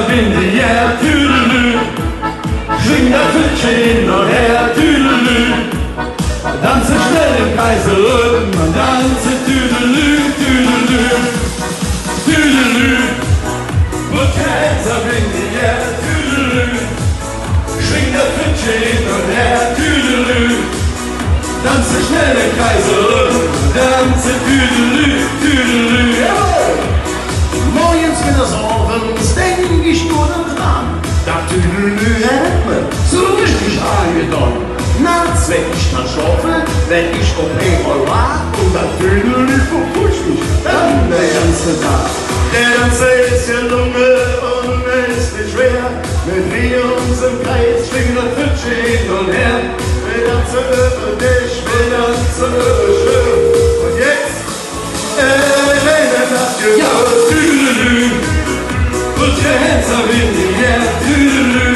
bin die ja, tüdelü. Schwing das Hütchen hin und her, tüdelü. Tanze schnell im Kreise rum und tanze tüdelü, tüdelü. Tüdelü. Put your hands up in the air, tüdelü. Schwing das Hütchen hin und her, tüdelü. Tanze schnell im Kreise rum und tanze tüdelü, tüdelü. Morgens, wenn das abends, denk ich nur dran. Da Tüdelü hat mir so richtig angetan. Nachts, wenn ich dann schlafe, wenn ich um einmal wach und das Tüdelü verpusht mich dann der ganze Tag. Der Tanz ist ja Lunge und es ist schwer. Wir drehen uns im Kreis, schwingen das Hütchen hin und her. Wir tanzen über dich, wir tanzen über schön. Und jetzt, das Gehör, tüdelü. Put your hands up in the air, tüdelü.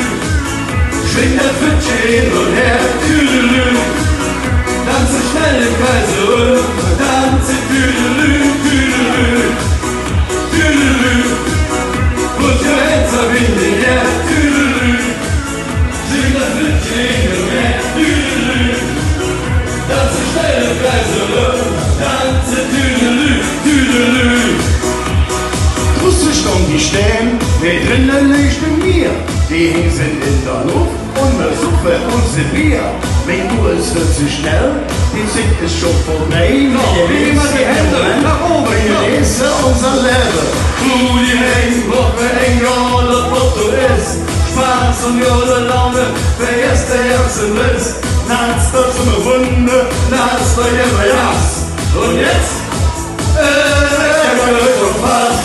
Schwing das Hütchen hin und her, tüdelü. Tanze schnell im Kreis rum, tanze tüdelü, tüdelü. Tüdelü. Put your hands up in the air, tüdelü. Schwing das Hütchen hin und her, tüdelü. Tanze schnell im Kreis rum, tanze tüdelü, tüdelü. Russisch um die Stämme, der drinnen liegt in mir. Die sind in der Luft und wir suchen unser Bier. Wenn du es wird zu schnell, die Zeit ist schon vorbei. Wie immer die Hände nach oben, Wir lesen unser Leben. die Hände, Woche, egal ob Motto ist. Spaß und gute Laune, vergesst der ganze Mist. Nachts das immer Wunder, nachts bei immer Jas. Und jetzt, der Gott schon fast.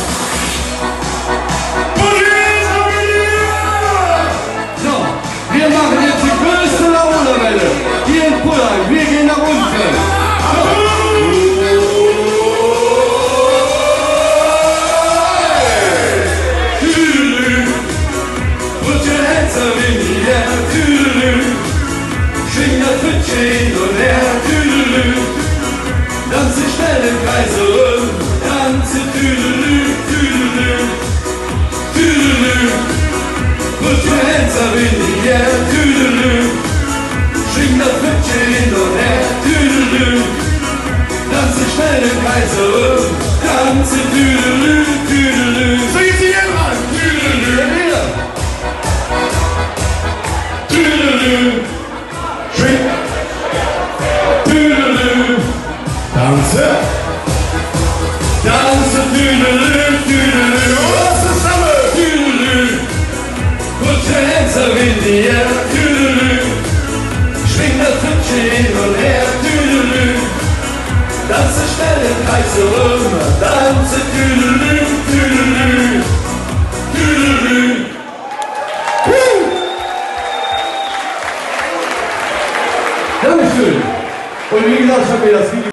So, wir machen jetzt die größte Launewelle. Hier in Pullheim, wir gehen nach unten. Tüdelü, put your hands up in the air, tüdelü. Schwing das Hütchen hin und her, tüdelü. Tanze schnell im Kreis rum, tanze tüdelü, tüdelü. Tüdelü, put your hands up in the air, tüdelü. Schwing das Hütchen hin und her, tüdelü. Tanze schnell im Kreis rum, tanze tüdelü, tüdelü. So geht's hier ran, tüdelü. Tüdelü. Schwing. Tüdelü. Tanze. Tanze tüdelü, tüdelü. Und zusammen. Tüdelü. Put your hands up in the air, tüdelü. Schwing das Hütchen hin und her, tüdelü. Tanze schnell im Kreis rum, tanze tüdelü, tüdelü. Tüdelü. Dankeschön. Und wie gesagt, ich habe mir das Video